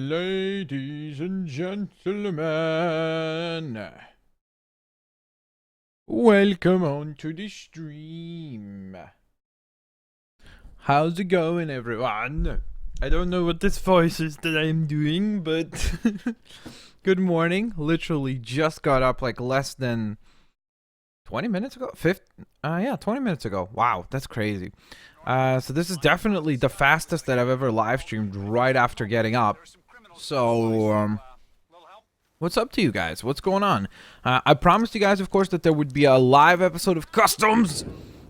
Ladies and gentlemen, welcome on to the stream. How's it going, everyone? I don't know what this voice is that I'm doing, but good morning. Literally just got up like less than 20 minutes ago? 20 minutes ago. Wow, that's crazy. So this is definitely the fastest that I've ever live streamed right after getting up. So, what's up to you guys? What's going on? I promised you guys, of course, that there would be a live episode of Customs,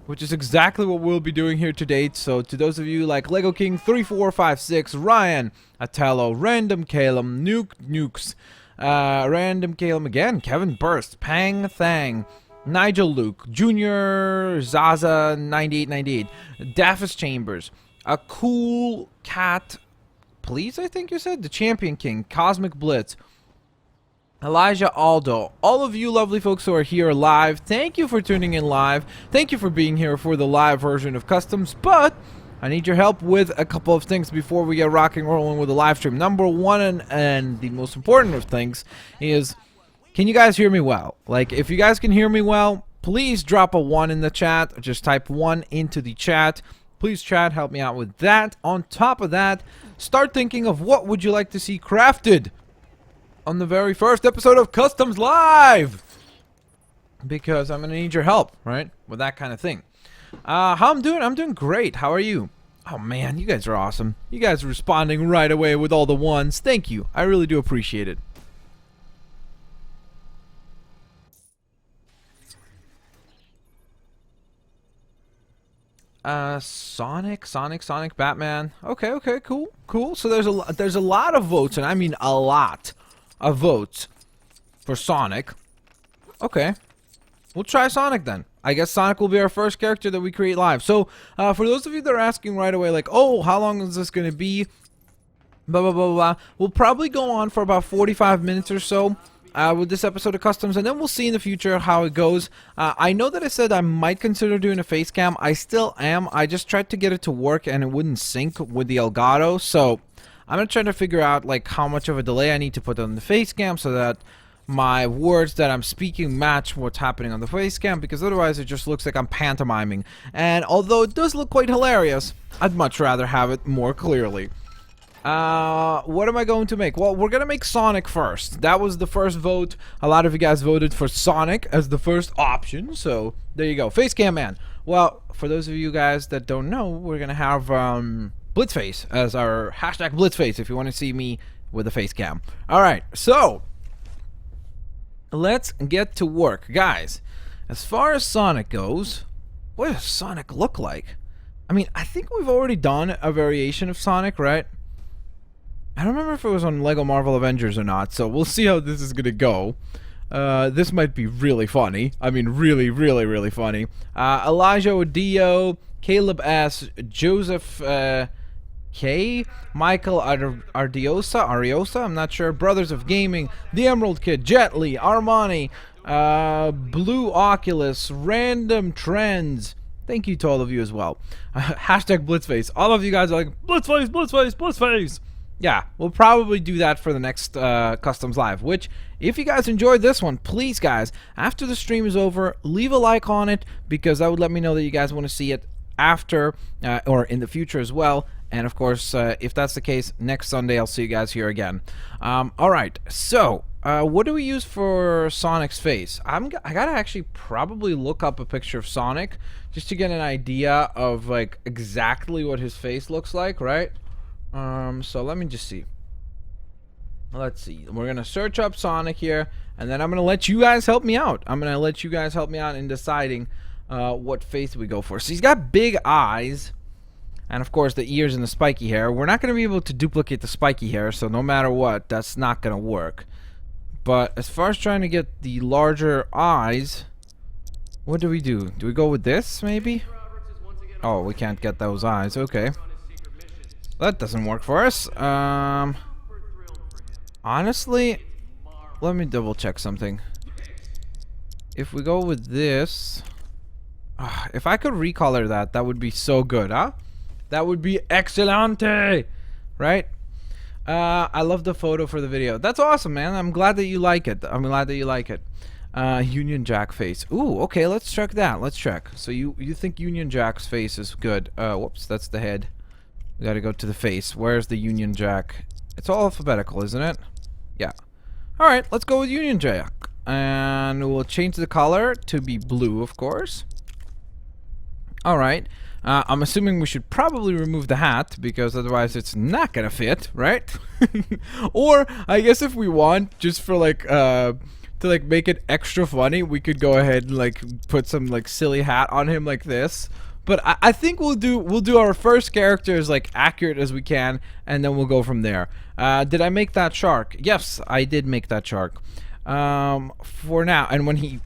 which is exactly what we'll be doing here today. So, to those of you like Lego King 3456, Ryan, Atello, Random Calum, Nukes, Random Calum again, Kevin Burst, Pang Thang, Nigel Luke, Junior, Zaza 9898, Daffus Chambers, a cool cat. Please, I think you said? The Champion King, Cosmic Blitz, Elijah Aldo, all of you lovely folks who are here live, thank you for tuning in live. Thank you for being here for the live version of Customs, but I need your help with a couple of things before we get rocking and rolling with the live stream. Number one, and the most important of things, is can you guys hear me well? Like, if you guys can hear me well, please drop a 1 in the chat. Just type 1 into the chat. Please, chat, help me out with that. On top of that, start thinking of what would you like to see crafted on the very first episode of Customs Live, because I'm gonna need your help, right, with that kind of thing. How I'm doing? I'm doing great. How are you? Oh man, you guys are awesome. You guys are responding right away with all the ones. Thank you. I really do appreciate it. Sonic, Batman. Okay, cool. So there's a lot of votes, and I mean a lot of votes for Sonic. Okay, we'll try Sonic then. I guess Sonic will be our first character that we create live. So, for those of you that are asking right away, like, oh, how long is this gonna be? Blah blah blah blah. We'll probably go on for about 45 minutes or so. With this episode of Customs, and then we'll see in the future how it goes. I know that I said I might consider doing a face cam. I still am. I just tried to get it to work and it wouldn't sync with the Elgato, so I'm gonna try to figure out like how much of a delay I need to put on the face cam so that my words that I'm speaking match what's happening on the face cam, because otherwise it just looks like I'm pantomiming. And although it does look quite hilarious, I'd much rather have it more clearly. What am I going to make? Well, we're gonna make Sonic first. That was the first vote. A lot of you guys voted for Sonic as the first option, so there you go. Facecam man. Well, for those of you guys that don't know, we're gonna have Blitzface as our hashtag Blitzface if you want to see me with a face cam. Alright, so let's get to work. Guys, as far as Sonic goes, what does Sonic look like? I mean, I think we've already done a variation of Sonic, right? I don't remember if it was on Lego Marvel Avengers or not, so we'll see how this is gonna go. This might be really funny. I mean, really funny. Elijah Odio, Caleb S, Joseph K, Michael Ariosa, I'm not sure, Brothers of Gaming, The Emerald Kid, Jet Li, Armani, Blue Oculus, Random Trends. Thank you to all of you as well. Hashtag Blitzface. All of you guys are like, Blitzface. Yeah, we'll probably do that for the next Customs Live, which, if you guys enjoyed this one, please, guys, after the stream is over, leave a like on it, because that would let me know that you guys want to see it after, or in the future as well. And, of course, if that's the case, next Sunday I'll see you guys here again. Alright, so, what do we use for Sonic's face? I gotta actually probably look up a picture of Sonic, just to get an idea of, like, exactly what his face looks like, right? So let me just see. Let's see. We're gonna search up Sonic here, and then I'm gonna let you guys help me out. In deciding what face we go for. So he's got big eyes, and of course the ears and the spiky hair. We're not gonna be able to duplicate the spiky hair, so no matter what, that's not gonna work. But as far as trying to get the larger eyes, what do we do? Do we go with this, maybe? Oh, we can't get those eyes. Okay. That doesn't work for us. Honestly, let me double check something. If we go with this, if I could recolor that would be so good, huh? That would be excelente, right? I love the photo for the video. That's awesome, man. I'm glad that you like it. I'm glad that you like it. Union Jack face. Ooh, okay, let's check that. Let's check. So you think Union Jack's face is good. Whoops, that's the head. We gotta go to the face. Where's the Union Jack? It's all alphabetical, isn't it? Yeah. Alright, let's go with Union Jack. And we'll change the color to be blue, of course. Alright. I'm assuming we should probably remove the hat, because otherwise it's not gonna fit, right? Or, I guess if we want, just for like, to like make it extra funny, we could go ahead and like put some like silly hat on him like this. But I think we'll do our first character as like accurate as we can, and then we'll go from there. Did I make that shark? Yes, I did make that shark. For now, and when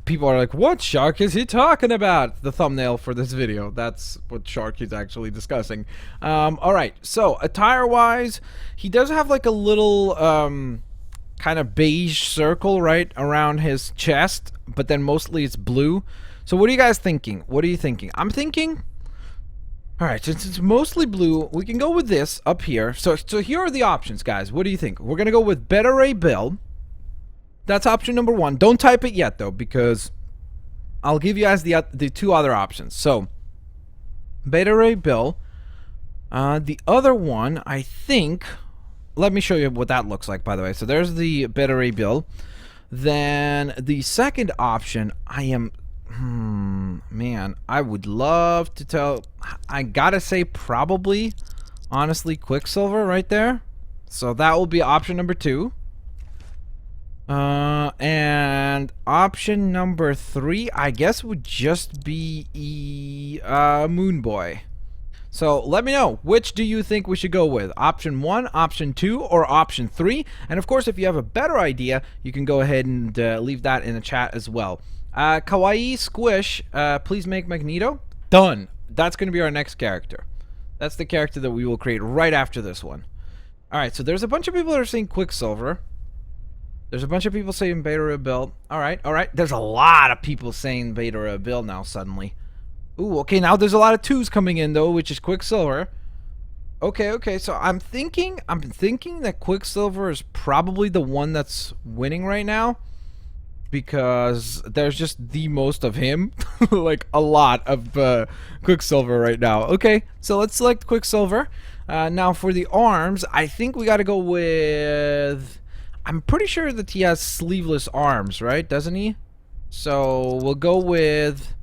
people are like, what shark is he talking about? The thumbnail for this video. That's what shark he's actually discussing. Alright, so attire-wise, he does have like a little kind of beige circle right around his chest, but then mostly it's blue. So what are you guys thinking? What are you thinking? I'm thinking, alright, since it's mostly blue, we can go with this up here. So here are the options, guys. What do you think? We're gonna go with Beta Ray Bill. That's option number 1. Don't type it yet, though, because I'll give you guys the 2 other options. So, Beta Ray Bill. The other one, I think... Let me show you what that looks like, by the way. So, there's the Beta Ray Bill. Then, the second option, I am... man, I would love to tell... I gotta say, probably, honestly, Quicksilver right there. So, that will be option number 2. And option number 3, I guess, would just be Moon Boy. So let me know, which do you think we should go with? Option 1, option 2, or option 3? And of course, if you have a better idea, you can go ahead and leave that in the chat as well. Kawaii Squish, please make Magneto. Done. That's going to be our next character. That's the character that we will create right after this one. Alright, so there's a bunch of people that are saying Quicksilver. There's a bunch of people saying Beta Ray Bill. Alright, alright. There's a lot of people saying Beta Ray Bill now, suddenly. Ooh, okay, now there's a lot of 2s coming in, though, which is Quicksilver. Okay, okay, so I'm thinking that Quicksilver is probably the one that's winning right now. Because there's just the most of him. Like, a lot of Quicksilver right now. Okay, so let's select Quicksilver. Now, for the arms, I think we gotta go with... I'm pretty sure that he has sleeveless arms, right? Doesn't he? So we'll go with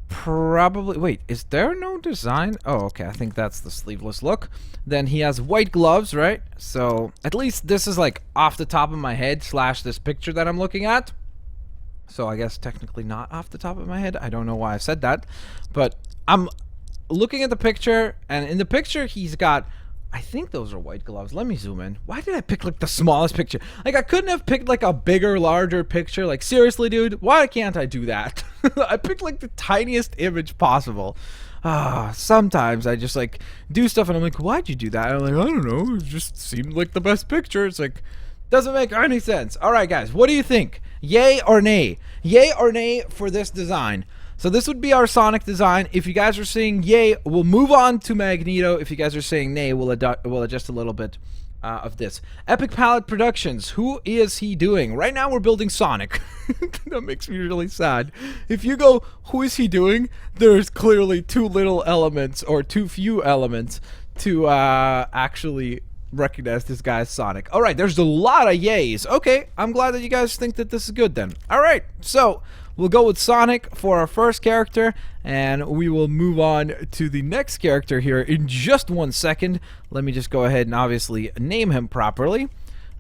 probably... Wait, is there no design? Oh, okay. I think that's the sleeveless look. Then he has white gloves, right? So at least this is like off the top of my head / this picture that I'm looking at. So I guess technically not off the top of my head. I don't know why I said that. But I'm looking at the picture, and in the picture he's got... I think those are white gloves. Let me zoom in. Why did I pick like the smallest picture? Like I couldn't have picked like a bigger, larger picture. Like seriously, dude, why can't I do that? I picked like the tiniest image possible. Sometimes I just like do stuff and I'm like, why'd you do that? And I'm like, I don't know. It just seemed like the best picture. It's like, doesn't make any sense. All right, guys, what do you think? Yay or nay? Yay or nay for this design? So this would be our Sonic design. If you guys are saying yay, we'll move on to Magneto. If you guys are saying nay, we'll adjust a little bit of this. Epic Palette Productions. Who is he doing? Right now we're building Sonic. That makes me really sad. If you go, who is he doing? There's clearly too little elements or too few elements to actually recognize this guy as Sonic. Alright, there's a lot of yays. Okay, I'm glad that you guys think that this is good then. Alright, so... we'll go with Sonic for our first character, and we will move on to the next character here in just 1 second. Let me just go ahead and obviously name him properly.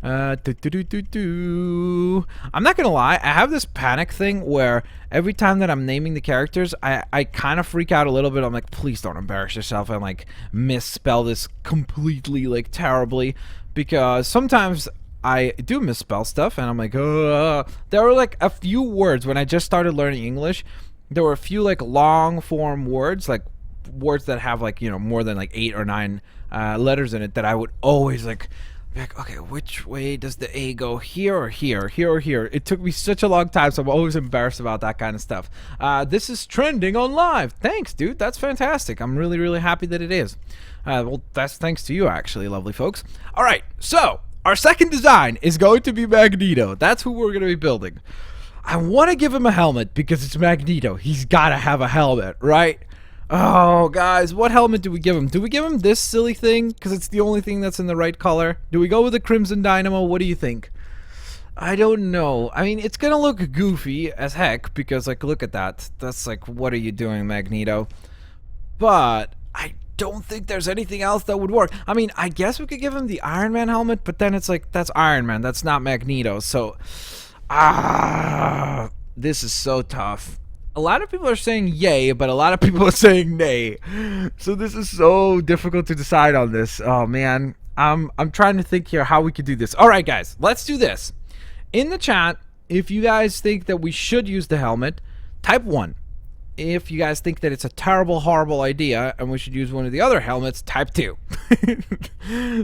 I'm not gonna lie, I have this panic thing where every time that I'm naming the characters, I kind of freak out a little bit. I'm like, please don't embarrass yourself and like misspell this completely like terribly, because sometimes I do misspell stuff, and I'm like, there were like a few words when I just started learning English. There were a few like long form words, like words that have like, you know, more than like 8 or 9 letters in it, that I would always like Like, okay, which way does the A go? Here or here? Here or here? It took me such a long time, so I'm always embarrassed about that kind of stuff. This is trending on live. Thanks, dude. That's fantastic. I'm really, really happy that it is. Well, that's thanks to you, actually, lovely folks. All right, so our second design is going to be Magneto. That's who we're going to be building. I want to give him a helmet because it's Magneto. He's got to have a helmet, right? Oh, guys, what helmet do we give him? Do we give him this silly thing? Because it's the only thing that's in the right color. Do we go with the Crimson Dynamo? What do you think? I don't know. I mean, it's going to look goofy as heck because, like, look at that. That's like, what are you doing, Magneto? But I don't think there's anything else that would work. I mean, I guess we could give him the Iron Man helmet, but then it's like, that's Iron Man. That's not Magneto. So, this is so tough. A lot of people are saying yay, but a lot of people are saying nay. So this is so difficult to decide on this. Oh man, I'm trying to think here how we could do this. All right, guys, let's do this. In the chat, if you guys think that we should use the helmet, type 1. If you guys think that it's a terrible, horrible idea and we should use one of the other helmets, type 2.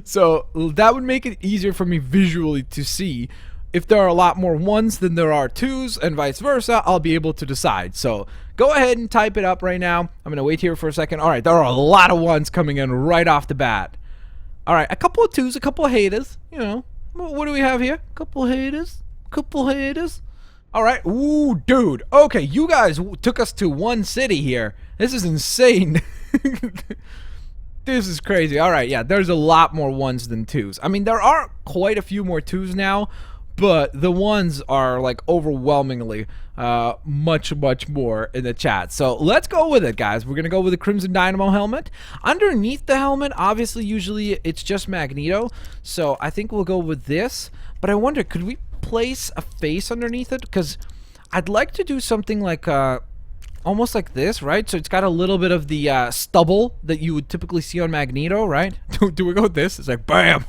So that would make it easier for me visually to see. If there are a lot more 1s than there are 2s and vice versa, I'll be able to decide. So go ahead and type it up right now. I'm going to wait here for a second. All right, there are a lot of 1s coming in right off the bat. All right, a couple of 2s, a couple of haters. You know, what do we have here? A couple of haters. Couple haters. All right. Ooh, dude. Okay, you guys took us to one city here. This is insane. This is crazy. All right, yeah, there's a lot more 1s than 2s. I mean, there are quite a few more 2s now, but the 1s are like overwhelmingly much more in the chat. So let's go with it, guys. We're gonna go with the Crimson Dynamo helmet. Underneath the helmet, obviously, usually it's just Magneto, so I think we'll go with this. But I wonder, could we place a face underneath it? Because I'd like to do something like almost like this, right? So it's got a little bit of the stubble that you would typically see on Magneto, right? Do we go with this? It's like, bam!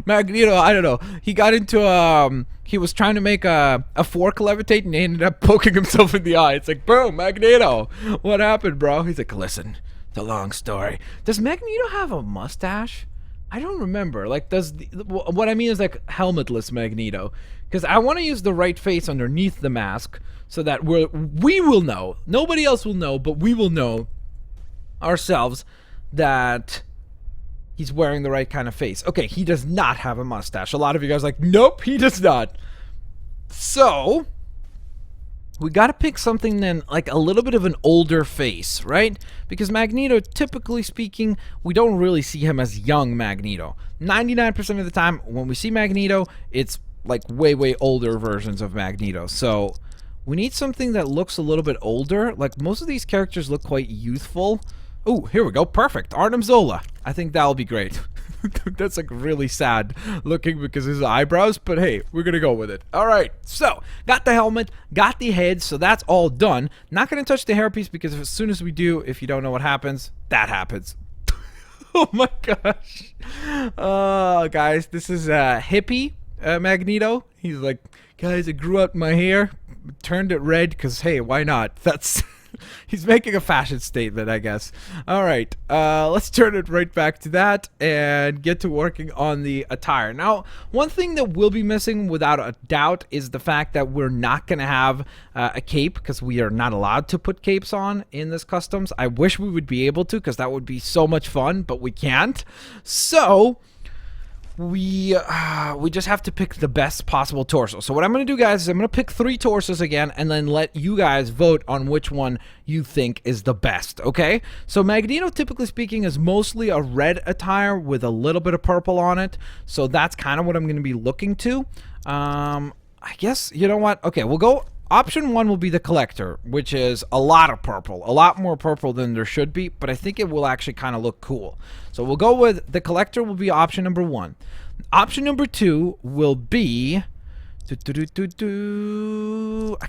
Magneto, I don't know. He got into, he was trying to make a fork levitate and he ended up poking himself in the eye. It's like, boom, Magneto! What happened, bro? He's like, listen, it's a long story. Does Magneto have a mustache? I don't remember. Like, what I mean is like helmetless Magneto. Because I want to use the right face underneath the mask so that we will know. Nobody else will know, but we will know ourselves that he's wearing the right kind of face. Okay, he does not have a mustache. A lot of you guys are like, nope, he does not. So we gotta pick something then like a little bit of an older face, right? Because Magneto, typically speaking, we don't really see him as young Magneto. 99% of the time when we see Magneto, it's like way older versions of Magneto. So we need something that looks a little bit older. Like most of these characters look quite youthful. Oh, here we go. Perfect. Arnim Zola. I think that'll be great. That's like really sad looking because of his eyebrows, but hey, we're gonna go with it. All right, so got the helmet, got the head, so that's all done. Not gonna touch the hairpiece because as soon as we do, if you don't know what happens, that happens. Oh my gosh. Guys, this is hippie Magneto. He's like, guys, I grew out my hair, turned it red because hey, why not? That's he's making a fashion statement, I guess. All right, let's turn it right back to that and get to working on the attire. Now, one thing that we'll be missing without a doubt is the fact that we're not going to have a cape because we are not allowed to put capes on in this customs. I wish we would be able to because that would be so much fun, but we can't. So we just have to pick the best possible torso. So what I'm going to do, guys, is I'm going to pick 3 torsos again and then let you guys vote on which one you think is the best, okay? So Magneto, typically speaking, is mostly a red attire with a little bit of purple on it. So that's kind of what I'm going to be looking to. I guess, you know what? Okay, we'll go. Option 1 will be the collector, which is a lot of purple, a lot more purple than there should be, but I think it will actually kind of look cool. So we'll go with the collector will be option number 1. Option number 2 will be, I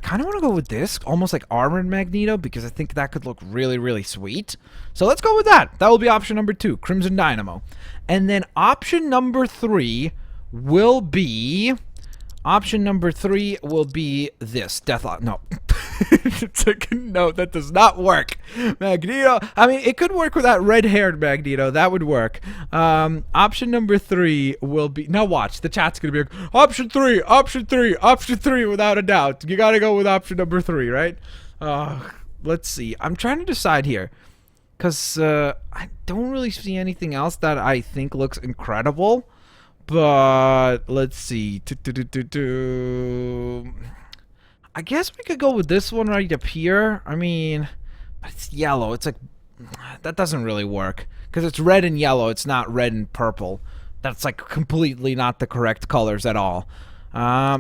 kind of want to go with this, almost like Armored Magneto, because I think that could look really sweet. So let's go with that. That will be option number 2, Crimson Dynamo. And then option number 3 will be... Option number 3 will be this, Deathlock. No. It's like, no, that does not work. Magneto. I mean, it could work with that red-haired Magneto. That would work. Option number 3 will be. Now watch. The chat's gonna be like, option 3, option 3, option 3, without a doubt. You gotta go with option number 3, right? Let's see. I'm trying to decide here, because I don't really see anything else that I think looks incredible. But let's see. I guess we could go with this one right up here. I mean, but it's yellow. It's like, that doesn't really work, because it's red and yellow. It's not red and purple. That's like completely not the correct colors at all.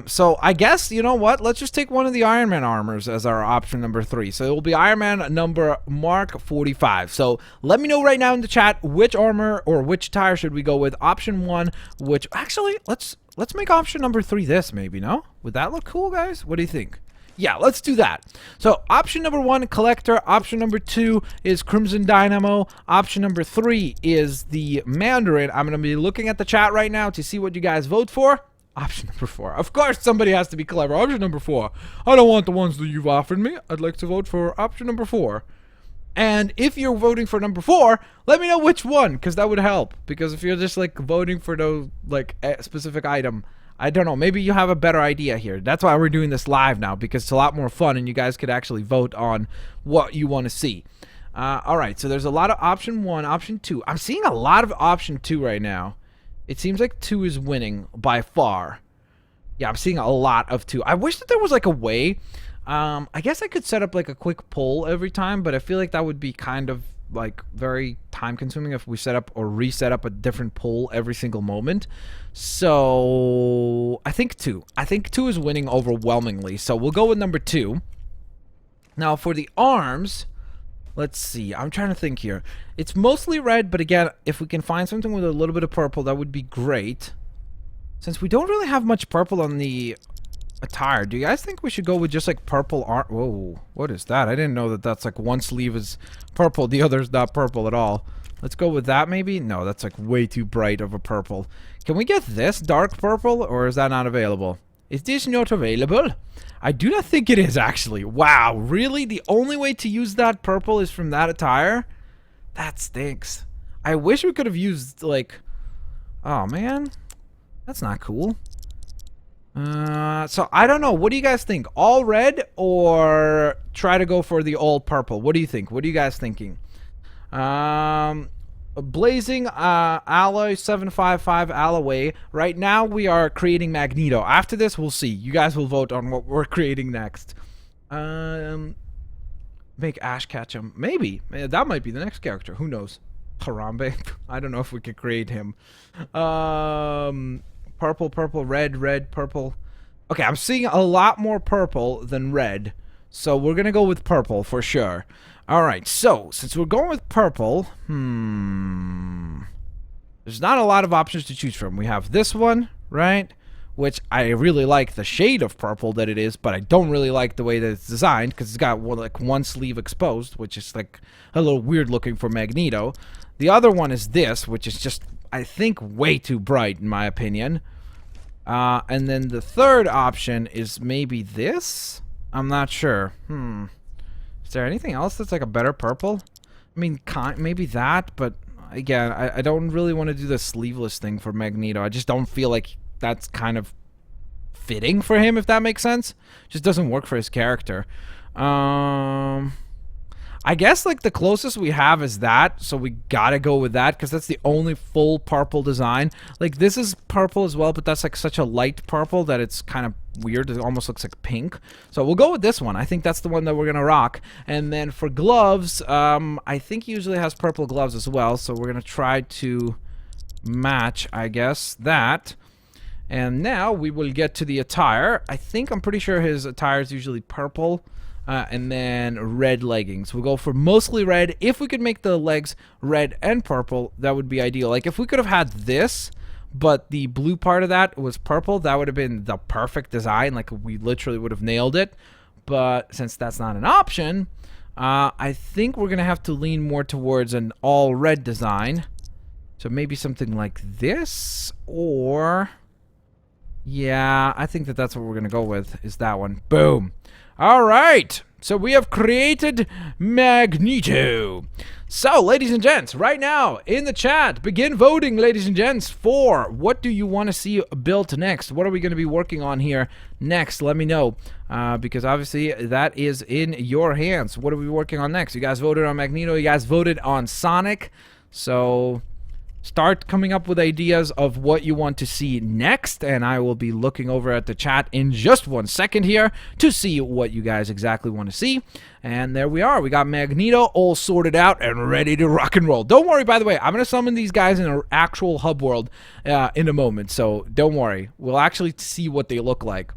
So I guess, you know what? Let's just take one of the Iron Man armors as our option number 3. So it will be Iron Man number Mark 45. So let me know right now in the chat which armor or which tire should we go with. Option 1, which actually let's make option number 3 this, maybe, no? Would that look cool, guys? What do you think? Yeah, let's do that. So option number 1, Collector. Option number 2 is Crimson Dynamo. Option number 3 is the Mandarin. I'm going to be looking at the chat right now to see what you guys vote for. Option number 4. Of course, somebody has to be clever. Option number 4. I don't want the ones that you've offered me. I'd like to vote for option number 4. And if you're voting for number 4, let me know which one, because that would help. Because if you're just like voting for those like a specific item, I don't know. Maybe you have a better idea here. That's why we're doing this live now, because it's a lot more fun, and you guys could actually vote on what you want to see. All right. So there's a lot of option 1, option 2. I'm seeing a lot of option 2 right now. It seems like 2 is winning by far. Yeah, I'm seeing a lot of 2. I wish that there was like a way. I guess I could set up like a quick poll every time, but I feel like that would be kind of like very time consuming if we set up or reset up a different poll every single moment. So I think 2. I think 2 is winning overwhelmingly. So we'll go with number 2. Now for the arms, let's see. I'm trying to think here. It's mostly red, but again, if we can find something with a little bit of purple, that would be great. Since we don't really have much purple on the attire, do you guys think we should go with just like purple arm? Whoa, what is that? I didn't know that that's like one sleeve is purple, the other's not purple at all. Let's go with that maybe? No, that's like way too bright of a purple. Can we get this dark purple, or is that not available? Is this not available? I do not think it is, actually. Wow, really? The only way to use that purple is from that attire? That stinks. I wish we could have used, like... Oh, man. That's not cool. So, I don't know. What do you guys think? All red, or try to go for the all purple? What do you think? What are you guys thinking? Blazing Alloy 755 Alloy. Right now we are creating Magneto. After this we'll see. You guys will vote on what we're creating next. Make Ash Ketchum. Maybe. That might be the next character. Who knows? Harambe. I don't know if we could create him. Purple, purple, red, red, purple. Okay, I'm seeing a lot more purple than red. So we're gonna go with purple for sure. Alright, so, since we're going with purple, there's not a lot of options to choose from. We have this one, right? Which I really like the shade of purple that it is, but I don't really like the way that it's designed, because it's got like one sleeve exposed, which is like a little weird looking for Magneto. The other one is this, which is just, I think, way too bright, in my opinion. And then the third option is maybe this? I'm not sure. Is there anything else that's like a better purple? I mean, maybe that, but again, I don't really want to do the sleeveless thing for Magneto. I just don't feel like that's kind of fitting for him, if that makes sense. Just doesn't work for his character. I guess like the closest we have is that, so we gotta go with that because that's the only full purple design. Like this is purple as well, but that's like such a light purple that it's kind of weird. It almost looks like pink. So we'll go with this one. I think that's the one that we're gonna rock. And then for gloves, I think he usually has purple gloves as well, so we're gonna try to match, I guess, that. And now we will get to the attire. I'm pretty sure his attire is usually purple. And then red leggings. We'll go for mostly red. If we could make the legs red and purple, that would be ideal. Like if we could have had this, but the blue part of that was purple, that would have been the perfect design. Like we literally would have nailed it. But since that's not an option, I think we're gonna have to lean more towards an all red design. So maybe something like this, or Yeah, I think that that's what we're going to go with, is that one. Boom. All right. So we have created Magneto. So, ladies and gents, right now in the chat, begin voting, ladies and gents, for what do you want to see built next? What are we going to be working on here next? Let me know, because obviously that is in your hands. What are we working on next? You guys voted on Magneto. You guys voted on Sonic. So start coming up with ideas of what you want to see next, and I will be looking over at the chat in just 1 second here to see what you guys exactly want to see. And there we are. We got Magneto all sorted out and ready to rock and roll. Don't worry, by the way, I'm going to summon these guys in an actual hub world in a moment, so don't worry. We'll actually see what they look like.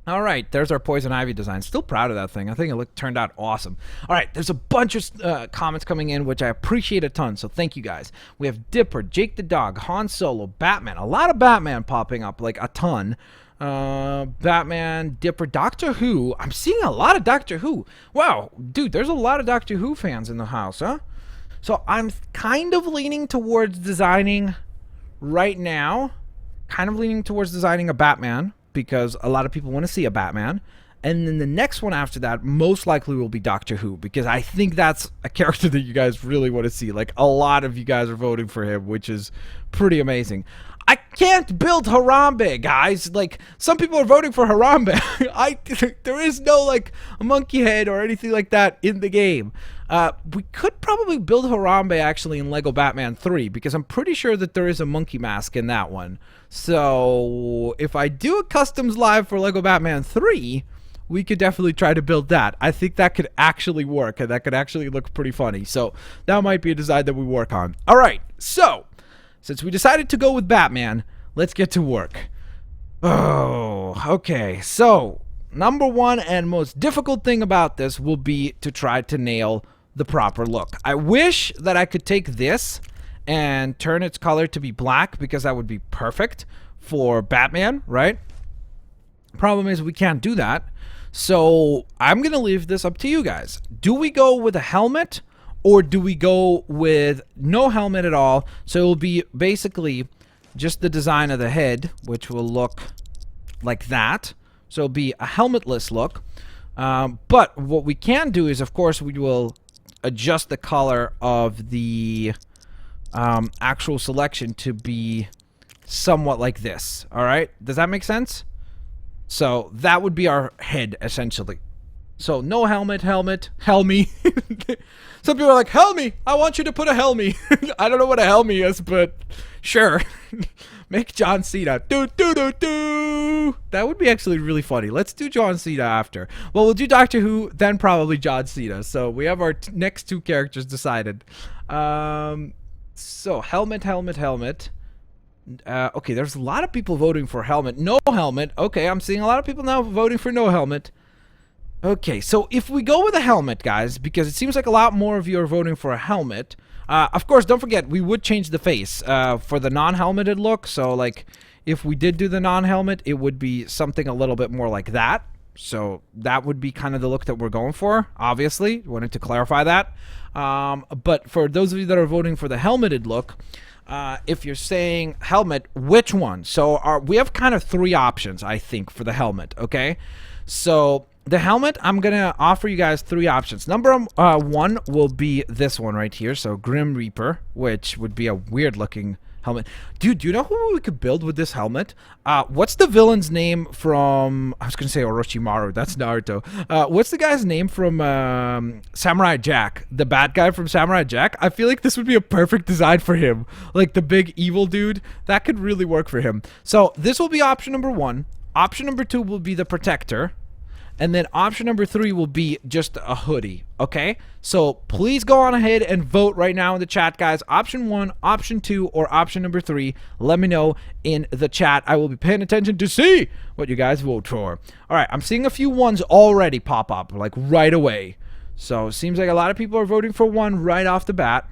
All right, there's our Poison Ivy design. Still proud of that thing. I think it turned out awesome. All right, there's a bunch of comments coming in, which I appreciate a ton, so thank you guys. We have Dipper, Jake the Dog, Han Solo, Batman. A lot of Batman popping up, like a ton. Batman, Dipper, Doctor Who. I'm seeing a lot of Doctor Who. Wow, dude, there's a lot of Doctor Who fans in the house, huh? So I'm kind of leaning towards designing right now, a Batman, because a lot of people want to see a Batman. And then the next one after that most likely will be Doctor Who, because I think that's a character that you guys really want to see. Like, a lot of you guys are voting for him, which is pretty amazing. I can't build Harambe, guys. Like, some people are voting for Harambe. There is no, like, a monkey head or anything like that in the game. We could probably build Harambe actually in Lego Batman 3, because I'm pretty sure that there is a monkey mask in that one. So if I do a customs live for Lego Batman 3, we could definitely try to build that. I think that could actually work, and that could actually look pretty funny. So that might be a design that we work on. All right, so since we decided to go with Batman, let's get to work. Oh, okay. So number one and most difficult thing about this will be to try to nail the proper look. I wish that I could take this and turn its color to be black, because that would be perfect for Batman, right? Problem is we can't do that. So I'm going to leave this up to you guys. Do we go with a helmet, or do we go with no helmet at all? So it will be basically just the design of the head, which will look like that. So it'll be a helmetless look. But what we can do is, of course, we will adjust the color of the actual selection to be somewhat like this. All right? Does that make sense? So that would be our head, essentially. So no helmet, helmy. Some people are like, helmy, I want you to put a helmy. I don't know what a helmy is, but sure. Make John Cena. Do, do, do, do. That would be actually really funny. Let's do John Cena after. Well, we'll do Doctor Who, then probably John Cena. So we have our next two characters decided. So helmet. Okay, there's a lot of people voting for helmet. No helmet. Okay, I'm seeing a lot of people now voting for no helmet. Okay, so if we go with a helmet, guys, because it seems like a lot more of you are voting for a helmet. Of course, don't forget, we would change the face for the non-helmeted look. So, like, if we did do the non-helmet, it would be something a little bit more like that. So that would be kind of the look that we're going for, obviously. Wanted to clarify that. But for those of you that are voting for the helmeted look, if you're saying helmet, which one? So we have kind of three options, I think, for the helmet, okay? So the helmet, I'm going to offer you guys three options. Number one will be this one right here. So Grim Reaper, which would be a weird looking helmet. Dude, do you know who we could build with this helmet? What's the villain's name from... I was going to say Orochimaru. That's Naruto. What's the guy's name from Samurai Jack? The bad guy from Samurai Jack? I feel like this would be a perfect design for him. Like the big evil dude. That could really work for him. So this will be option number one. Option number two will be the Protector. And then option number three will be just a hoodie, okay? So please go on ahead and vote right now in the chat, guys. Option one, option two, or option number three. Let me know in the chat. I will be paying attention to see what you guys vote for. All right, I'm seeing a few ones already pop up, like right away. So it seems like a lot of people are voting for one right off the bat.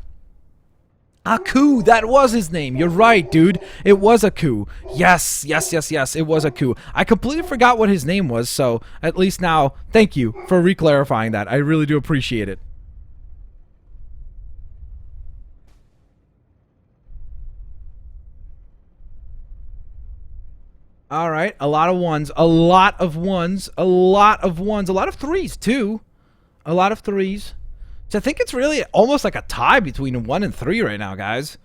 Aku, that was his name. You're right, dude. It was Aku. Yes. It was Aku. I completely forgot what his name was, so at least now, thank you for reclarifying that. I really do appreciate it. All right, a lot of ones, a lot of ones, a lot of ones, a lot of threes too. A lot of threes. So I think it's really almost like a tie between 1 and 3 right now, guys.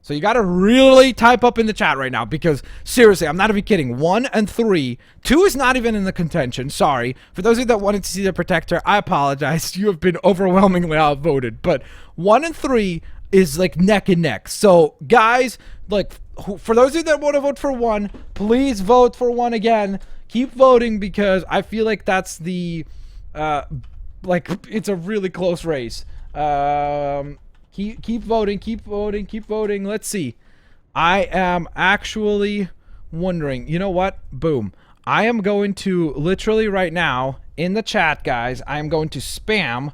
So you got to really type up in the chat right now because seriously, I'm not even kidding. 1 and 3. 2 is not even in the contention. Sorry. For those of you that wanted to see the Protector, I apologize. You have been overwhelmingly outvoted. But 1 and 3 is like neck and neck. So guys, like for those of you that want to vote for 1, please vote for 1 again. Keep voting because I feel like that's the like it's a really close race. Keep voting, keep voting, keep voting. Let's see. I am actually wondering, you know what? Boom. I am going to literally right now in the chat, guys, I am going to spam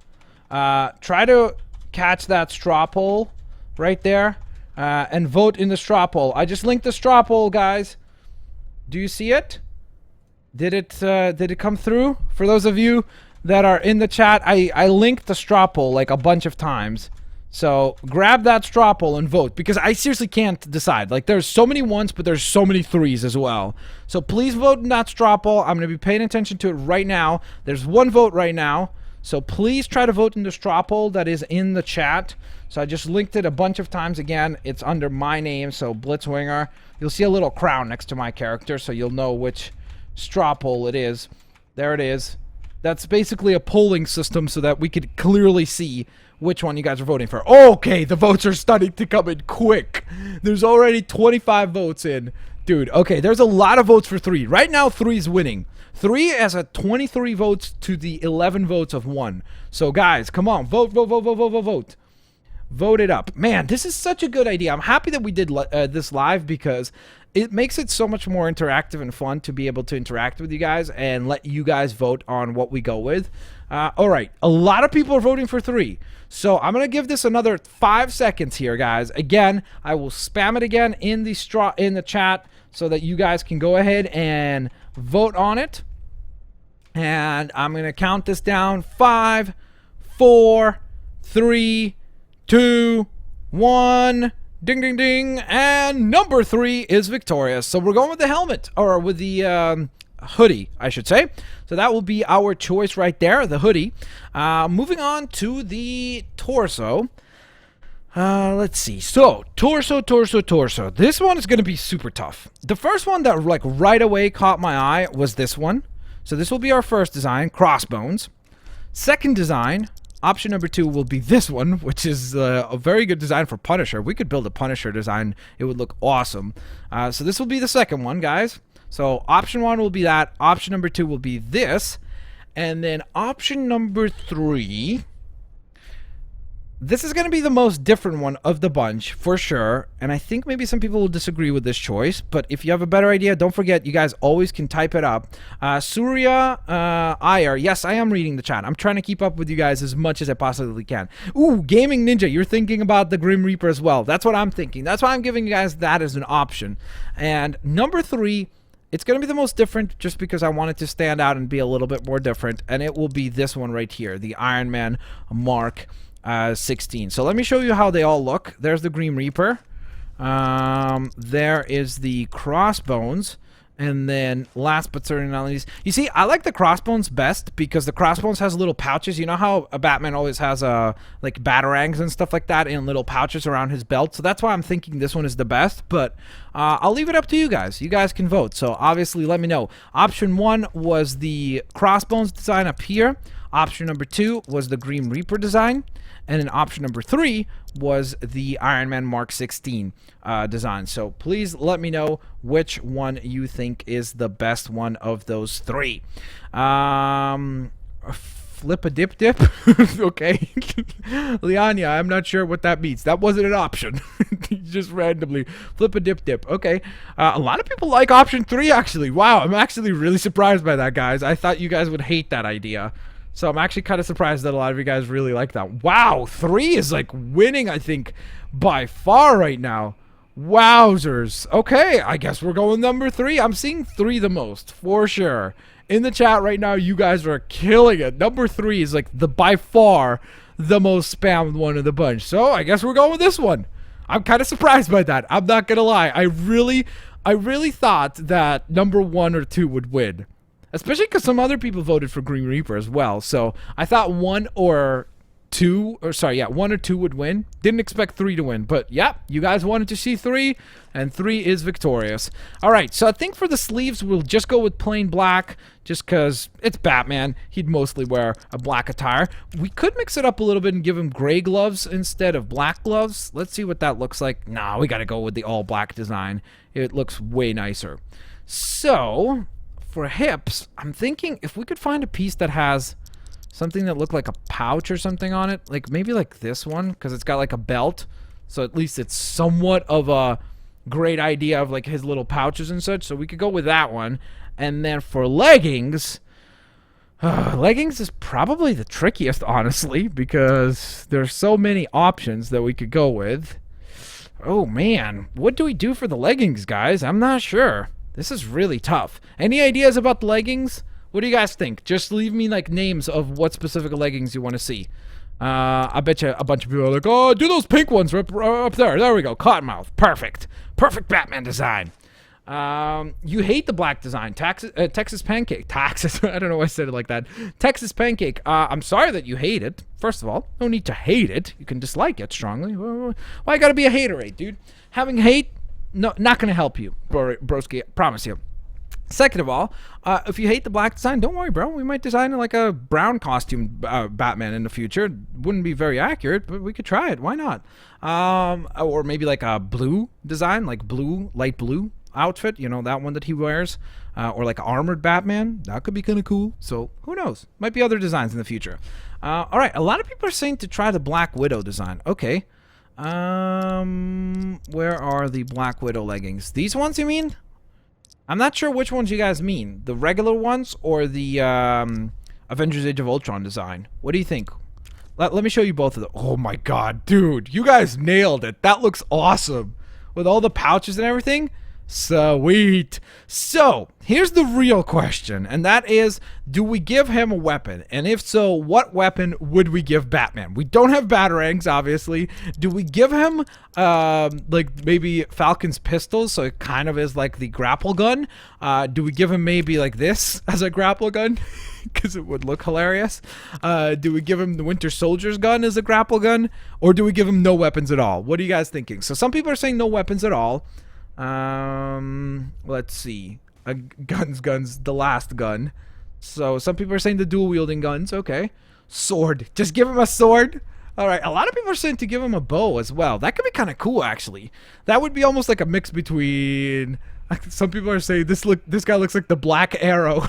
try to catch that straw poll right there and vote in the straw poll. I just linked the straw poll, guys. Do you see it? Did it come through? For those of you that are in the chat, I linked the straw poll like a bunch of times. So grab that straw poll and vote because I seriously can't decide. Like there's so many 1s, but there's so many 3s as well. So please vote in that straw poll. I'm going to be paying attention to it right now. There's 1 vote right now. So please try to vote in the straw poll that is in the chat. So I just linked it a bunch of times again. It's under my name, so Blitzwinger. You'll see a little crown next to my character, so you'll know which straw poll it is. There it is. That's basically a polling system so that we could clearly see which one you guys are voting for. Okay, the votes are starting to come in quick. There's already 25 votes in. Dude, okay, there's a lot of votes for 3. Right now, 3 is winning. 3 has a 23 votes to the 11 votes of 1. So, guys, come on. Vote, vote, vote, vote, vote, vote, vote. Vote it up. Man, this is such a good idea. I'm happy that we did this live because it makes it so much more interactive and fun to be able to interact with you guys and let you guys vote on what we go with. All right, a lot of people are voting for 3. So I'm going to give this another 5 seconds here, guys. Again, I will spam it again in the chat so that you guys can go ahead and vote on it. And I'm going to count this down. 5, 4, 3, 2, 1. Ding, ding, ding. And number 3 is victorious. So we're going with the helmet, or with the hoodie, I should say. So that will be our choice right there, the hoodie. Moving on to the torso. Let's see. So, torso. This one is going to be super tough. The first one that like right away caught my eye was this one. So this will be our first design, crossbones. Second design, option number 2 will be this one, which is a very good design for Punisher. We could build a Punisher design. It would look awesome. So this will be the second one, guys. So option 1 will be that. Option number 2 will be this. And then option number 3. This is going to be the most different one of the bunch, for sure. And I think maybe some people will disagree with this choice. But if you have a better idea, don't forget, you guys always can type it up. Surya Iyer. Yes, I am reading the chat. I'm trying to keep up with you guys as much as I possibly can. Ooh, Gaming Ninja. You're thinking about the Grim Reaper as well. That's what I'm thinking. That's why I'm giving you guys that as an option. And number 3... it's going to be the most different just because I want it to stand out and be a little bit more different. And it will be this one right here, the Iron Man Mark 16. So let me show you how they all look. There's the Grim Reaper. There is the crossbones. And then last but certainly not least, you see, I like the crossbones best because the crossbones has little pouches. You know how a Batman always has like batarangs and stuff like that in little pouches around his belt. So that's why I'm thinking this one is the best. But I'll leave it up to you guys. You guys can vote. So obviously, let me know. Option 1 was the crossbones design up here. Option number 2 was the Grim Reaper design. And then option number 3 was the Iron Man Mark 16 design. So please let me know which one you think is the best one of those 3. Flip a dip dip? Okay. Lianya, I'm not sure what that means. That wasn't an option. Just randomly. Flip a dip dip. Okay. A lot of people like option 3, actually. Wow, I'm actually really surprised by that, guys. I thought you guys would hate that idea. So I'm actually kind of surprised that a lot of you guys really like that. Wow, 3 is like winning, I think, by far right now. Wowzers. Okay, I guess we're going number 3. I'm seeing 3 the most, for sure. In the chat right now, you guys are killing it. Number 3 is like by far the most spammed one of the bunch. So I guess we're going with this one. I'm kind of surprised by that. I'm not going to lie. I really thought that number 1 or 2 would win. Especially because some other people voted for Green Reaper as well. So I thought 1 or 2 would win. Didn't expect 3 to win. But yeah, you guys wanted to see 3, and 3 is victorious. Alright, so I think for the sleeves, we'll just go with plain black. Just because it's Batman. He'd mostly wear a black attire. We could mix it up a little bit and give him gray gloves instead of black gloves. Let's see what that looks like. Nah, we gotta go with the all black design. It looks way nicer. So for hips, I'm thinking if we could find a piece that has something that looked like a pouch or something on it, like maybe like this one, because it's got like a belt, so at least it's somewhat of a great idea of like his little pouches and such. So we could go with that one. And then for leggings, leggings is probably the trickiest, honestly, because there's so many options that we could go with. Oh man, what do we do for the leggings, guys? I'm not sure. This is really tough. Any ideas about the leggings? What do you guys think? Just leave me like names of what specific leggings you want to see. I bet you a bunch of people are like, oh, do those pink ones up there. There we go. Cottonmouth. Perfect. Perfect Batman design. You hate the black design. Texas Pancake. Texas. I don't know why I said it like that. Texas Pancake. I'm sorry that you hate it. First of all, no need to hate it. You can dislike it strongly. Why you gotta be a haterade, dude? Having hate, no, not gonna help you, broski. Promise you. Second of all, if you hate the black design, don't worry, bro. We might design like a brown costume Batman in the future. Wouldn't be very accurate, but we could try it. Why not? Or maybe like a blue design, like blue, light blue outfit. You know, that one that he wears. Or like armored Batman. That could be kind of cool. So who knows? Might be other designs in the future. All right. A lot of people are saying to try the Black Widow design. Okay. Where are the Black Widow leggings? These ones, you mean? I'm not sure which ones you guys mean. The regular ones or the Avengers Age of Ultron design. What do you think? Let me show you both of them. Oh my god, dude. You guys nailed it. That looks awesome. With all the pouches and everything. Sweet. So, here's the real question, and that is, do we give him a weapon? And if so, what weapon would we give Batman? We don't have batarangs, obviously. Do we give him, like, maybe Falcon's pistols, so it kind of is like the grapple gun? Do we give him maybe like this as a grapple gun? Because it would look hilarious. Do we give him the Winter Soldier's gun as a grapple gun? Or do we give him no weapons at all? What are you guys thinking? So some people are saying no weapons at all. Let's see. Guns, the last gun. So some people are saying the dual wielding guns. Okay. Sword. Just give him a sword. All right. A lot of people are saying to give him a bow as well. That could be kind of cool, actually. That would be almost like a mix between. Some people are saying this guy looks like the Black Arrow.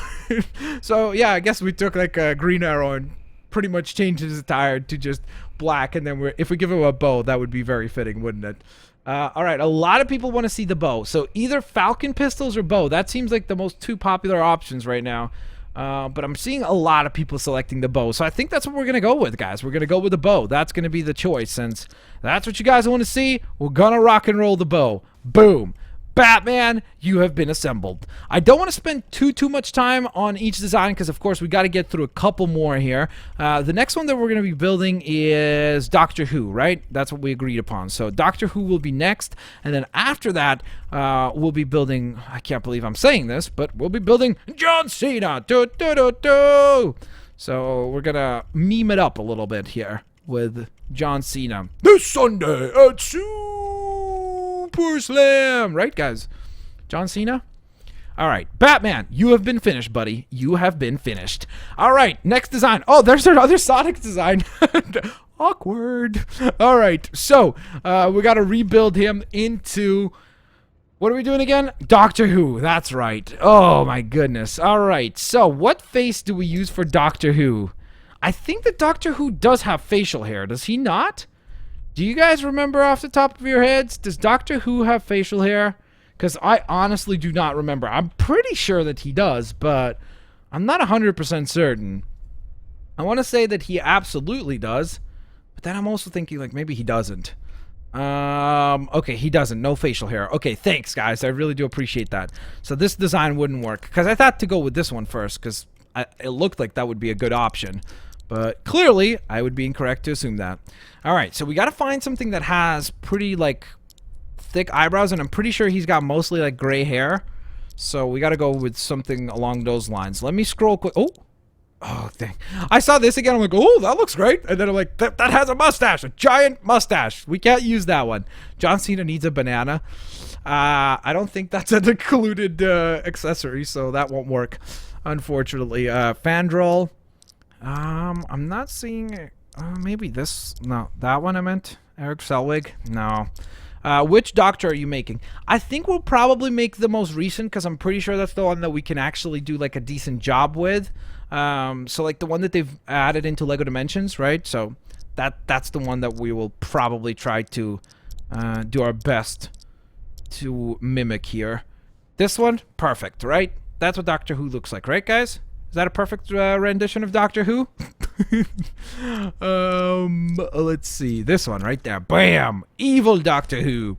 So yeah, I guess we took like a Green Arrow and pretty much changed his attire to just black, and then if we give him a bow, that would be very fitting, wouldn't it? All right, a lot of people want to see the bow. So either Falcon pistols or bow. That seems like the most two popular options right now. But I'm seeing a lot of people selecting the bow. So I think that's what we're going to go with, guys. We're going to go with the bow. That's going to be the choice. Since that's what you guys want to see, we're going to rock and roll the bow. Boom. Batman, you have been assembled. I don't want to spend too much time on each design because, of course, we got to get through a couple more here. The next one that we're going to be building is Doctor Who, right? That's what we agreed upon. So Doctor Who will be next, and then after that, we'll be building. I can't believe I'm saying this, but we'll be building John Cena. So we're gonna meme it up a little bit here with John Cena this Sunday at Super Slam, right, guys? John Cena? All right, Batman, you have been finished, buddy. You have been finished. All right, next design. Oh, there's another Sonic design. Awkward. All right, so we got to rebuild him into... What are we doing again? Doctor Who. That's right. Oh, my goodness. All right, so what face do we use for Doctor Who? I think that Doctor Who does have facial hair. Does he not? Do you guys remember off the top of your heads? Does Doctor Who have facial hair? Because I honestly do not remember. I'm pretty sure that he does, but I'm not 100% certain. I want to say that he absolutely does, but then I'm also thinking like maybe he doesn't. Okay, he doesn't. No facial hair. Okay, thanks, guys. I really do appreciate that. So this design wouldn't work because I thought to go with this one first because it looked like that would be a good option. But clearly, I would be incorrect to assume that. All right, so we got to find something that has pretty, like, thick eyebrows, and I'm pretty sure he's got mostly like gray hair. So we got to go with something along those lines. Let me scroll quick. Oh, dang. I saw this again. I'm like, oh, that looks great. And then I'm like, that has a mustache, a giant mustache. We can't use that one. John Cena needs a banana. I don't think that's an included accessory, so that won't work, unfortunately. Fandral. I'm not seeing it. Maybe this. No, that one I meant. Eric Selwig. No. Which doctor are you making? I think we'll probably make the most recent, because I'm pretty sure that's the one that we can actually do like a decent job with. So like the one that they've added into Lego Dimensions, right? So that's the one that we will probably try to do our best to mimic here. This one, perfect, right? That's what Doctor Who looks like, right, guys? Is that a perfect rendition of Doctor Who? Let's see. This one right there. Bam! Evil Doctor Who.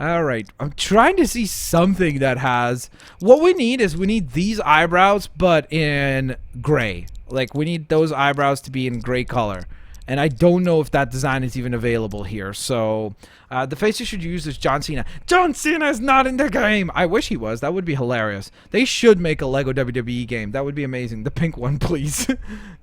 Alright. I'm trying to see something that has... What we need is we need these eyebrows, but in gray. Like, we need those eyebrows to be in gray color. And I don't know if that design is even available here. So, the face you should use is John Cena. John Cena is not in the game! I wish he was. That would be hilarious. They should make a Lego WWE game. That would be amazing. The pink one, please.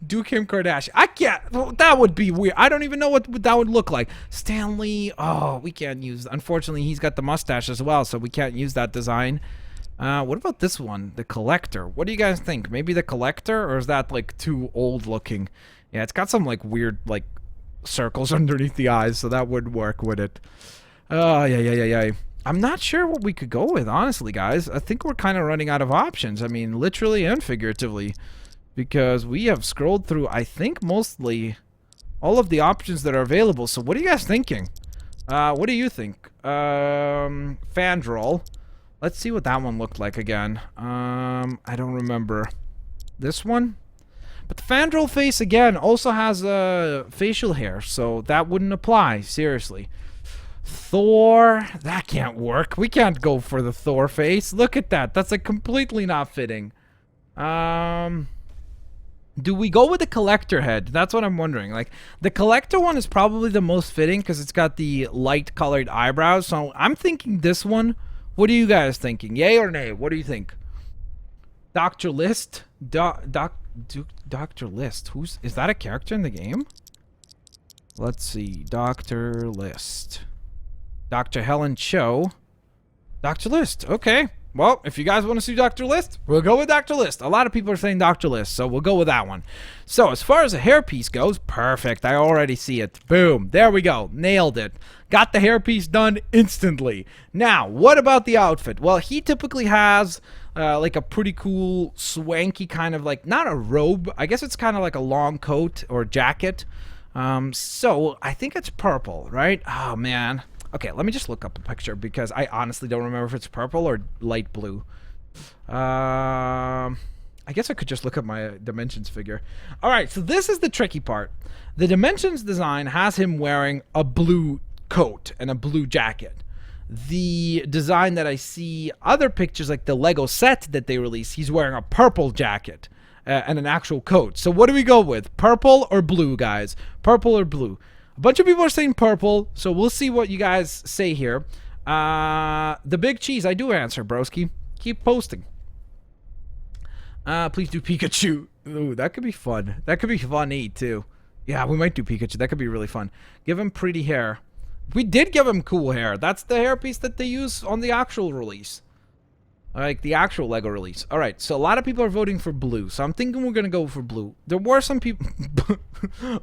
Do Kim Kardashian. I can't. Well, that would be weird. I don't even know what that would look like. Stanley. Oh, we can't use... Unfortunately, he's got the mustache as well, so we can't use that design. What about this one? The Collector. What do you guys think? Maybe the Collector? Or is that, like, too old looking? Yeah, it's got some, like, weird, like, circles underneath the eyes, so that would work with it. Oh, yeah. I'm not sure what we could go with, honestly, guys. I think we're kind of running out of options. I mean, literally and figuratively. Because we have scrolled through, I think, mostly all of the options that are available. So what are you guys thinking? What do you think? Fandral. Let's see what that one looked like again. I don't remember. This one? But the Fandral face, again, also has facial hair, so that wouldn't apply, seriously. Thor, that can't work. We can't go for the Thor face. Look at that. That's, like, completely not fitting. Do we go with the Collector head? That's what I'm wondering. Like, the Collector one is probably the most fitting because it's got the light-colored eyebrows, so I'm thinking this one. What are you guys thinking? Yay or nay? What do you think? Dr. List? Dr. List. Is that a character in the game? Let's see. Dr. List. Dr. Helen Cho. Dr. List. Okay. Well, if you guys want to see Dr. List, we'll go with Dr. List. A lot of people are saying Dr. List, so we'll go with that one. So, as far as a hairpiece goes, perfect. I already see it. Boom. There we go. Nailed it. Got the hairpiece done instantly. Now, what about the outfit? Well, he typically has... like a pretty cool, swanky kind of like, not a robe. I guess it's kind of like a long coat or jacket. So I think it's purple, right? Oh, man. Okay, let me just look up a picture because I honestly don't remember if it's purple or light blue. I guess I could just look at my Dimensions figure. All right, so this is the tricky part. The Dimensions design has him wearing a blue coat and a blue jacket. The design that I see other pictures, like the Lego set that they released, he's wearing a purple jacket and an actual coat. So what do we go with? Purple or blue, guys? Purple or blue? A bunch of people are saying purple, so we'll see what you guys say here. The Big Cheese, I do answer, broski. Keep posting. Please do Pikachu. Ooh, that could be fun. That could be funny, too. Yeah, we might do Pikachu. That could be really fun. Give him pretty hair. We did give him cool hair. That's the hairpiece that they use on the actual release. Like, the actual Lego release. Alright, so a lot of people are voting for blue. So I'm thinking we're gonna go for blue. There were some people...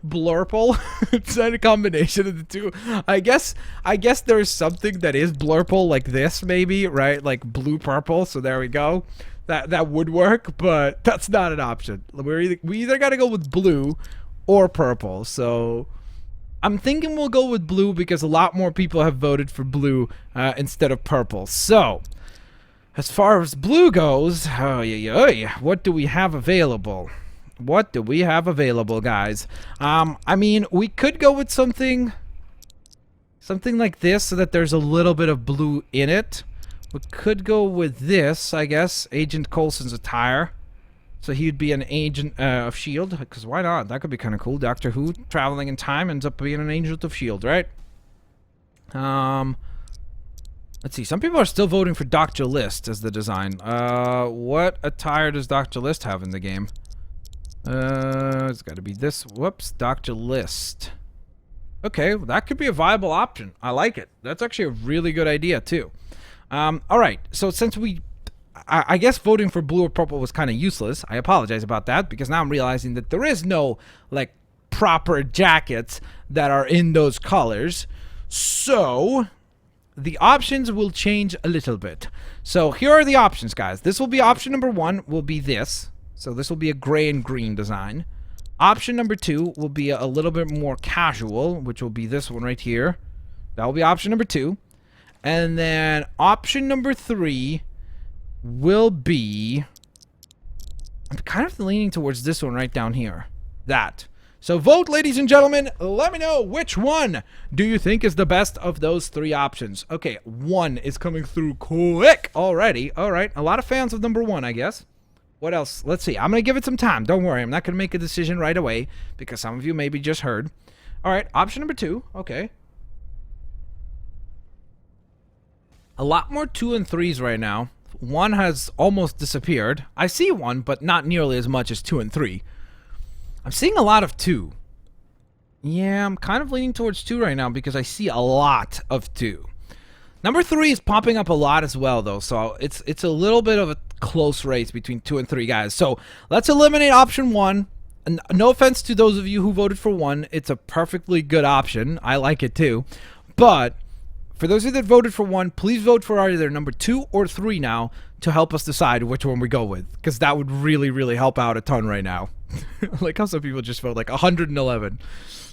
Blurple? It's a combination of the two. I guess there's something that is blurple like this, maybe, right? Like blue-purple, so there we go. That would work, but that's not an option. We either gotta go with blue or purple, so... I'm thinking we'll go with blue because a lot more people have voted for blue instead of purple. So, as far as blue goes, what do we have available? What do we have available, guys? I mean, we could go with something like this so that there's a little bit of blue in it. We could go with this, I guess, Agent Coulson's attire. So he'd be an agent of S.H.I.E.L.D., because why not? That could be kind of cool. Doctor Who, traveling in time, ends up being an agent of S.H.I.E.L.D., right? Let's see. Some people are still voting for Dr. List as the design. What attire does Dr. List have in the game? It's got to be this. Whoops, Dr. List. Okay, well, that could be a viable option. I like it. That's actually a really good idea, too. All right, so since I guess voting for blue or purple was kind of useless. I apologize about that, because now I'm realizing that there is no, like, proper jackets that are in those colors. So the options will change a little bit. So here are the options, guys. This will be option number 1 will be this. So this will be a gray and green design. Option number 2 will be a little bit more casual, which will be this one right here. That will be option number 2. And then option number 3 will be... I'm kind of leaning towards this one right down here. That. So vote, ladies and gentlemen. Let me know which one do you think is the best of those 3 options. Okay, 1 is coming through quick already. All right, a lot of fans of number 1, I guess. What else? Let's see. I'm going to give it some time. Don't worry. I'm not going to make a decision right away because some of you maybe just heard. All right, option number 2. Okay. A lot more 2 and 3s right now. 1 has almost disappeared. I see 1, but not nearly as much as 2 and 3. I'm seeing a lot of 2. Yeah, I'm kind of leaning towards 2 right now because I see a lot of 2. Number 3 is popping up a lot as well, though, so it's a little bit of a close race between 2 and 3, guys. So let's eliminate option 1. And no offense to those of you who voted for 1. It's a perfectly good option. I like it, too. But for those of you that voted for 1, please vote for either number 2 or 3 now to help us decide which one we go with, because that would really, really help out a ton right now. Like how some people just vote like 111.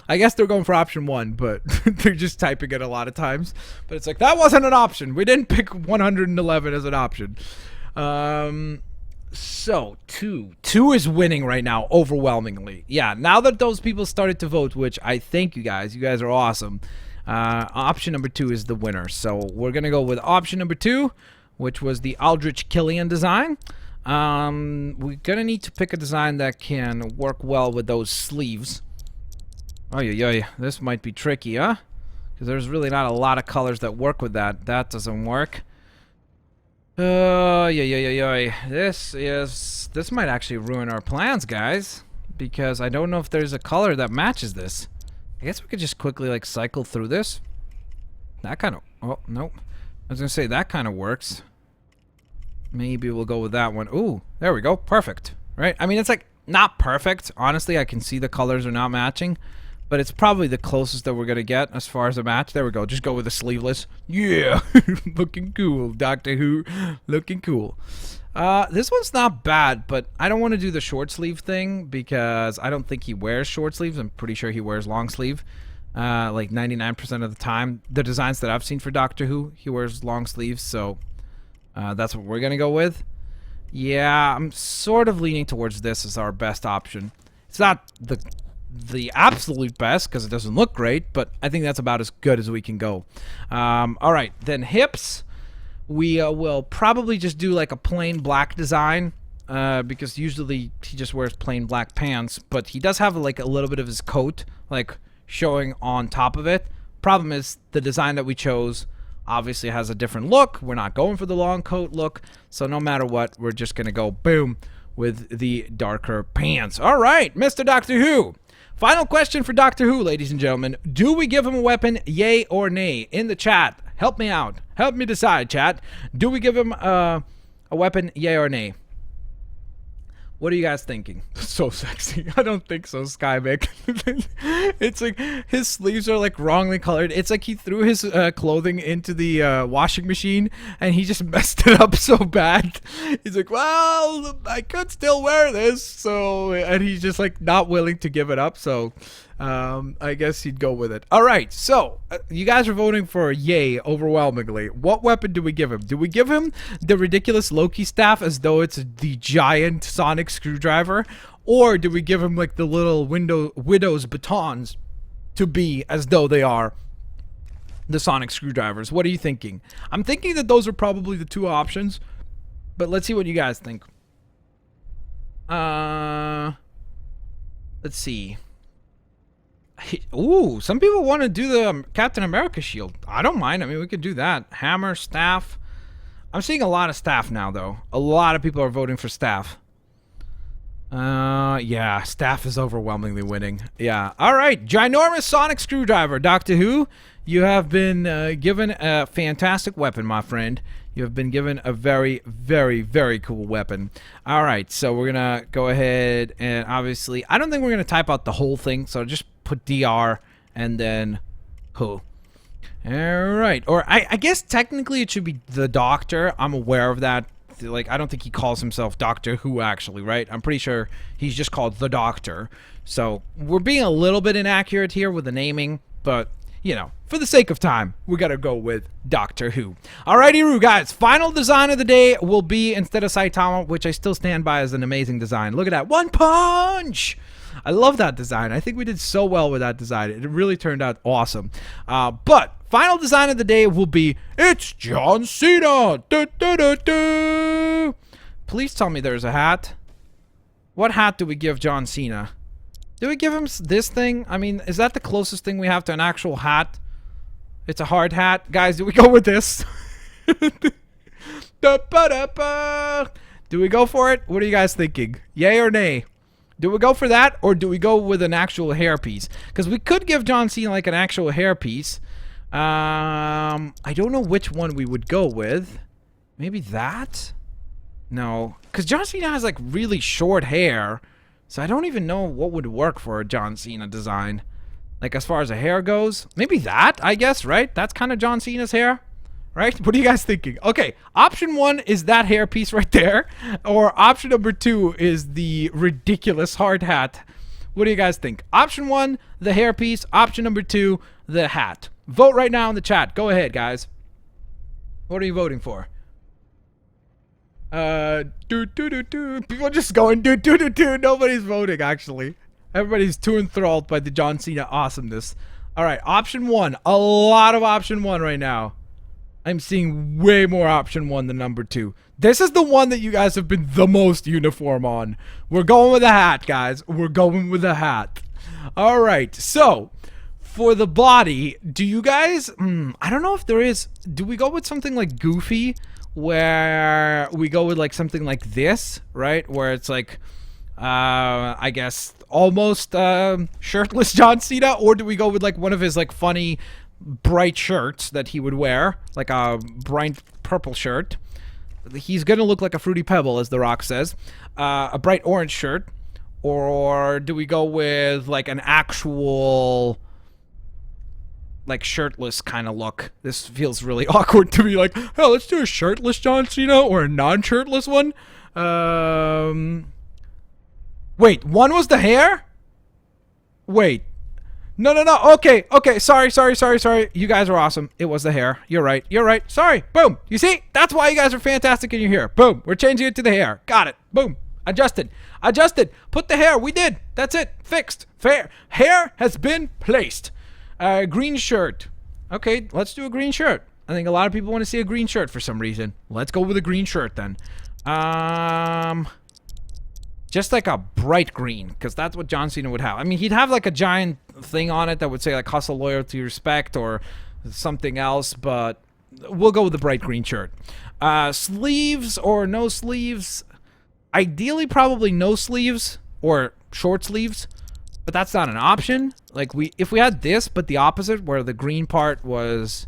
I guess they're going for option 1, but they're just typing it a lot of times. But it's like, that wasn't an option. We didn't pick 111 as an option. So 2 is winning right now overwhelmingly. Yeah, now that those people started to vote, which I thank you guys are awesome. Option number 2 is the winner. So we're gonna go with option number 2, which was the Aldrich Killian design. We're gonna need to pick a design that can work well with those sleeves. Oh yeah, this might be tricky, huh? Because there's really not a lot of colors that work with that. That doesn't work. Yeah. This might actually ruin our plans, guys, because I don't know if there's a color that matches this. I guess we could just quickly like cycle through this. That kind of... Oh, nope. I was gonna say that kind of works. Maybe we'll go with that one. Ooh, there we go. Perfect. Right? I mean, it's like not perfect. Honestly, I can see the colors are not matching, but it's probably the closest that we're gonna get as far as a match. There we go. Just go with the sleeveless. Yeah, looking cool. Doctor Who, looking cool. This one's not bad, but I don't want to do the short sleeve thing because I don't think he wears short sleeves. I'm pretty sure he wears long sleeve. Like 99% of the time. The designs that I've seen for Doctor Who, he wears long sleeves, so that's what we're gonna go with. Yeah, I'm sort of leaning towards this as our best option. It's not the absolute best because it doesn't look great, but I think that's about as good as we can go. All right, then hips. We will probably just do like a plain black design because usually he just wears plain black pants, but he does have like a little bit of his coat like showing on top of it. Problem is the design that we chose obviously has a different look. We're not going for the long coat look, so no matter what, we're just gonna go boom with the darker pants. All right, Mr. Doctor Who. Final question for Doctor Who, ladies and gentlemen. Do we give him a weapon, yay or nay? In the chat, help me out. Help me decide, chat. Do we give him a weapon, yay or nay? What are you guys thinking? So sexy. I don't think so, Skyvic. It's like his sleeves are like wrongly colored. It's like he threw his clothing into the washing machine and he just messed it up so bad. He's like, well, I could still wear this. So, and he's just like not willing to give it up. So I guess he'd go with it. All right. So you guys are voting for yay overwhelmingly. What weapon do we give him? Do we give him the ridiculous Loki staff as though it's the giant sonic screwdriver? Or do we give him like the little widow's batons to be as though they are the sonic screwdrivers? What are you thinking? I'm thinking that those are probably the 2 options, but let's see what you guys think. Let's see. Ooh, some people want to do the Captain America shield. I don't mind. I mean, we could do that. Hammer, staff. I'm seeing a lot of staff now, though. A lot of people are voting for staff. Yeah, staff is overwhelmingly winning. Yeah. All right, ginormous sonic screwdriver, Doctor Who. You have been given a fantastic weapon, my friend. You have been given a very, very, very cool weapon. All right, so we're gonna go ahead and obviously, I don't think we're gonna type out the whole thing, so just put DR and then Who. All right, or I guess technically it should be the Doctor. I'm aware of that. Like, I don't think he calls himself Doctor Who, actually, right? I'm pretty sure he's just called the Doctor. So we're being a little bit inaccurate here with the naming, but you know, for the sake of time, we gotta go with Doctor Who. Alrighty, guys, final design of the day will be, instead of Saitama, which I still stand by as an amazing design. Look at that, one punch! I love that design. I think we did so well with that design. It really turned out awesome. But final design of the day will be, it's John Cena! Du, du, du, du. Please tell me there's a hat. What hat do we give John Cena? Do we give him this thing? I mean, is that the closest thing we have to an actual hat? It's a hard hat. Guys, do we go with this? Do we go for it? What are you guys thinking? Yay or nay? Do we go for that, or do we go with an actual hairpiece? Because we could give John Cena like an actual hairpiece. I don't know which one we would go with. Maybe that? No, because John Cena has like really short hair, so I don't even know what would work for a John Cena design. Like as far as the hair goes, maybe that, I guess, right? That's kind of John Cena's hair, right? What are you guys thinking? Okay, option 1 is that hairpiece right there, or option number 2 is the ridiculous hard hat. What do you guys think? Option 1, the hairpiece. Option number 2, the hat. Vote right now in the chat. Go ahead, guys. What are you voting for? People just going Nobody's voting, actually. Everybody's too enthralled by the John Cena awesomeness. All right, option 1. A lot of option 1 right now. I'm seeing way more option 1 than number 2. This is the one that you guys have been the most uniform on. We're going with a hat, guys. We're going with a hat. All right, so for the body, do you guys... I don't know if there is... Do we go with something like Goofy, where we go with like something like this, right? Where it's like, I guess, almost shirtless John Cena? Or do we go with like one of his like funny, bright shirts that he would wear? Like a bright purple shirt. He's gonna look like a Fruity Pebble, as The Rock says. A bright orange shirt. Or do we go with like an actual... like shirtless kind of look? This feels really awkward to be like, oh, let's do a shirtless John Cena or a non-shirtless one. Wait, one was the hair? Wait. No. Okay. Sorry. You guys are awesome. It was the hair. You're right. Sorry. Boom. You see? That's why you guys are fantastic and you're here. Boom. We're changing it to the hair. Got it. Boom. Adjusted. Put the hair. We did. That's it. Fixed. Fair. Hair has been placed. Green shirt. Okay, let's do a green shirt. I think a lot of people want to see a green shirt for some reason. Let's go with a green shirt then. Just like a bright green, because that's what John Cena would have. I mean, he'd have like a giant thing on it that would say like hustle, loyalty, respect, or something else, but we'll go with the bright green shirt. Sleeves or no sleeves? Ideally, probably no sleeves or short sleeves. But that's not an option. Like, if we had this, but the opposite, where the green part was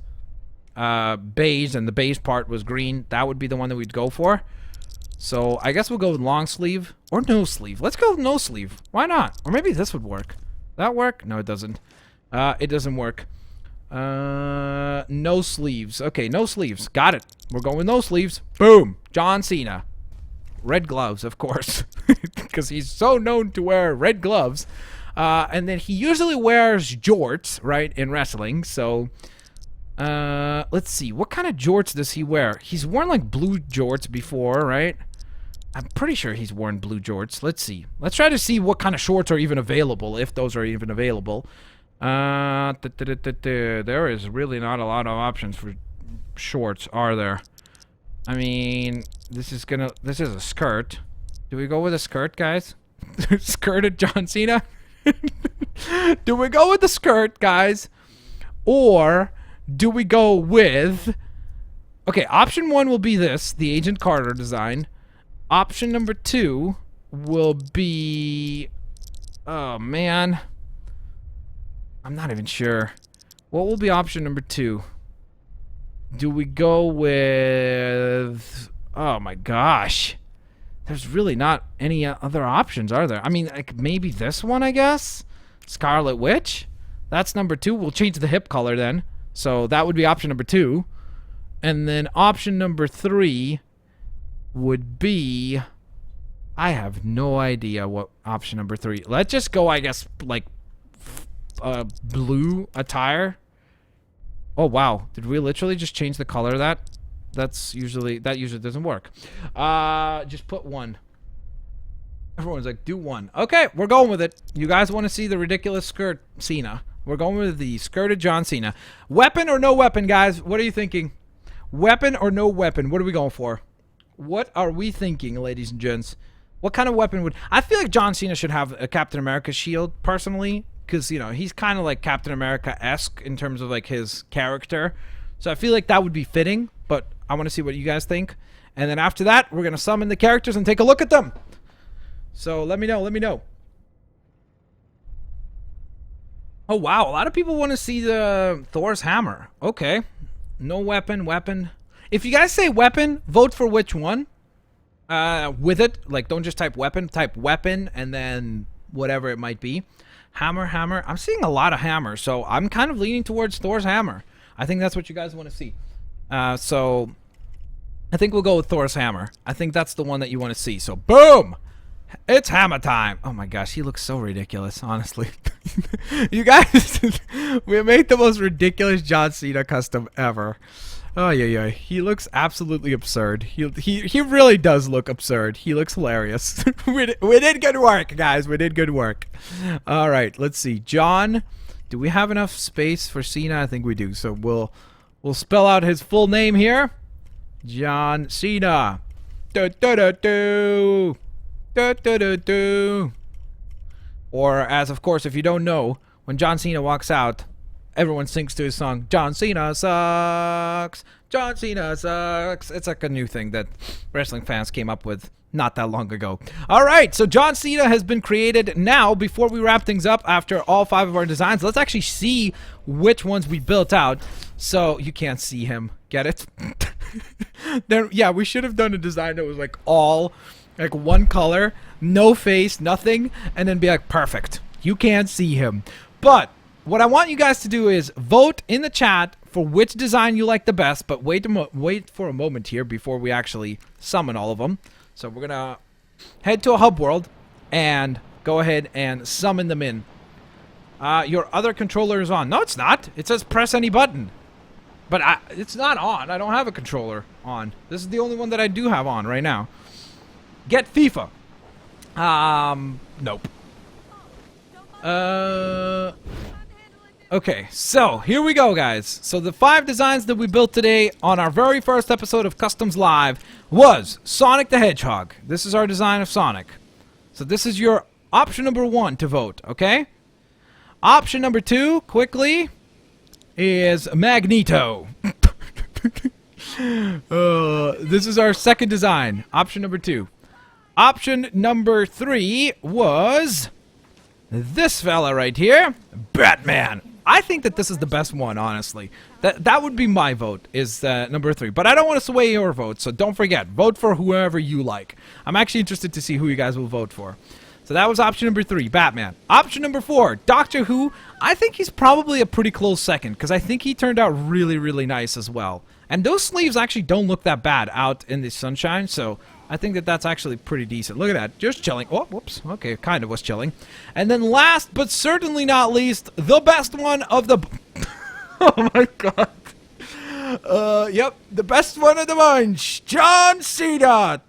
beige and the beige part was green, that would be the one that we'd go for. So I guess we'll go with long sleeve or no sleeve. Let's go with no sleeve. Why not? Or maybe this would work. That work? No, it doesn't. It doesn't work. No sleeves. Okay, no sleeves. Got it. We're going with no sleeves. Boom. John Cena. Red gloves, of course, because he's so known to wear red gloves. And then he usually wears jorts, right, in wrestling. So, let's see. What kind of jorts does he wear? He's worn, like, blue jorts before, right? I'm pretty sure he's worn blue jorts. Let's see. Let's try to see what kind of shorts are even available, if those are even available. There is really not a lot of options for shorts, are there? I mean, this is a skirt. Do we go with a skirt, guys? Skirted John Cena? Do we go with the skirt, guys? Or do we go with... Okay, option 1 will be this, the Agent Carter design. Option number 2 will be... Oh, man. I'm not even sure. What will be option number 2? Do we go with... Oh, my gosh. There's really not any other options, are there? I mean, like, maybe this one, I guess? Scarlet Witch? That's number 2. We'll change the hip color then. So that would be option number 2. And then option number 3 would be... I have no idea what option number 3. Let's just go, I guess, like, blue attire. Oh, wow. Did we literally just change the color of that? That usually doesn't work. Just put 1. Everyone's like, do 1. Okay, we're going with it. You guys want to see the ridiculous skirt Cena? We're going with the skirted John Cena. Weapon or no weapon, guys? What are you thinking? Weapon or no weapon? What are we going for? What are we thinking, ladies and gents? What kind of weapon would... I feel like John Cena should have a Captain America shield, personally. Because, you know, he's kind of like Captain America-esque in terms of, like, his character. So I feel like that would be fitting. But I want to see what you guys think. And then after that, we're going to summon the characters and take a look at them. So let me know, let me know. Oh, wow. A lot of people want to see the Thor's hammer. Okay. No weapon, weapon. If you guys say weapon, vote for which one. With it. Like, don't just type weapon. Type weapon and then whatever it might be. Hammer, hammer. I'm seeing a lot of hammers, so I'm kind of leaning towards Thor's hammer. I think that's what you guys want to see. So I think we'll go with Thor's hammer. I think that's the one that you want to see. So, boom! It's hammer time. Oh my gosh, he looks so ridiculous, honestly. You guys, we made the most ridiculous John Cena custom ever. Oh yeah, he looks absolutely absurd. He really does look absurd. He looks hilarious. we did good work, guys. We did good work. All right, let's see. John, do we have enough space for Cena? I think we do. So we'll spell out his full name here. John Cena. Do. Or, as of course, if you don't know, when John Cena walks out, everyone sings to his song, John Cena sucks, John Cena sucks. It's like a new thing that wrestling fans came up with not that long ago. Alright, so John Cena has been created. Now, before we wrap things up after all 5 of our designs, let's actually see which ones we built out. So, you can't see him. Get it? Then, yeah, we should have done a design that was like all... like one color, no face, nothing, and then be like, perfect. You can't see him. But what I want you guys to do is vote in the chat for which design you like the best, but wait for a moment here before we actually summon all of them. So we're going to head to a hub world and go ahead and summon them in. Your other controller is on. No, it's not. It says press any button. But it's not on. I don't have a controller on. This is the only one that I do have on right now. Get FIFA. Nope. Okay, so here we go, guys. So the 5 designs that we built today on our very first episode of Customs Live was Sonic the Hedgehog. This is our design of Sonic. So this is your option number 1 to vote, okay? Option number 2, quickly, is Magneto. This is our second design. Option number 2. Option number 3 was this fella right here, Batman. I think that this is the best one, honestly. That would be my vote, is number 3. But I don't want to sway your vote, so don't forget. Vote for whoever you like. I'm actually interested to see who you guys will vote for. So that was option number 3, Batman. Option number 4, Doctor Who. I think he's probably a pretty close second, because I think he turned out really, really nice as well. And those sleeves actually don't look that bad out in the sunshine, so... I think that that's actually pretty decent. Look at that. Just chilling. Oh, whoops. Okay, kind of was chilling. And then last, but certainly not least, the best one of the... Oh, my God. Yep, the best one of the bunch. John Cena.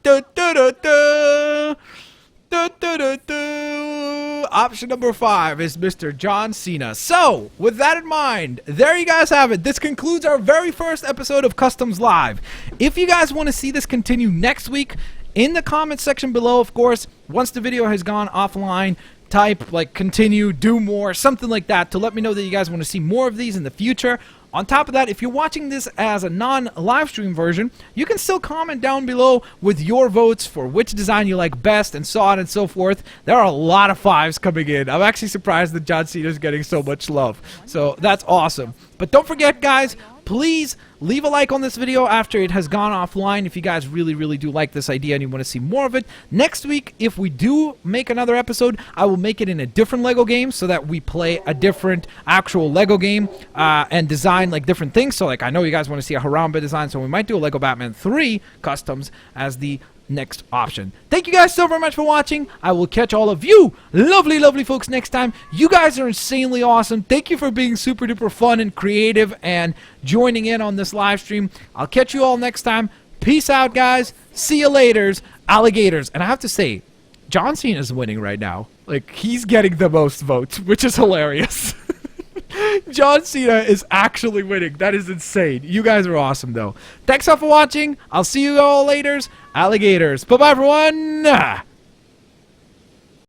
Option number 5 is Mr. John Cena. So, with that in mind, there you guys have it. This concludes our very first episode of Customs Live. If you guys want to see this continue next week, in the comments section below, of course, once the video has gone offline, type like continue, do more, something like that, to let me know that you guys want to see more of these in the future. On top of that, if you're watching this as a non-live stream version, you can still comment down below with your votes for which design you like best and so on and so forth. There are a lot of 5s coming in. I'm actually surprised that John Cena is getting so much love. So that's awesome. But don't forget, guys, please leave a like on this video after it has gone offline if you guys really do like this idea and you want to see more of it. Next week, if we do make another episode, I will make it in a different Lego game so that we play a different actual Lego game and design like different things. So like I know you guys want to see a Harambe design, so we might do a Lego Batman 3 customs as the next option. Thank you guys so very much for watching. I will catch all of you lovely folks next time. You guys are insanely awesome. Thank you for being super duper fun and creative and joining in on this live stream. I'll catch you all next time. Peace out, guys. See you laters, alligators. And I have to say, John Cena is winning right now. Like, he's getting the most votes, which is hilarious. John Cena is actually winning. That is insane. You guys are awesome, though. Thanks all for watching. I'll see you all later. Alligators. Bye-bye, everyone.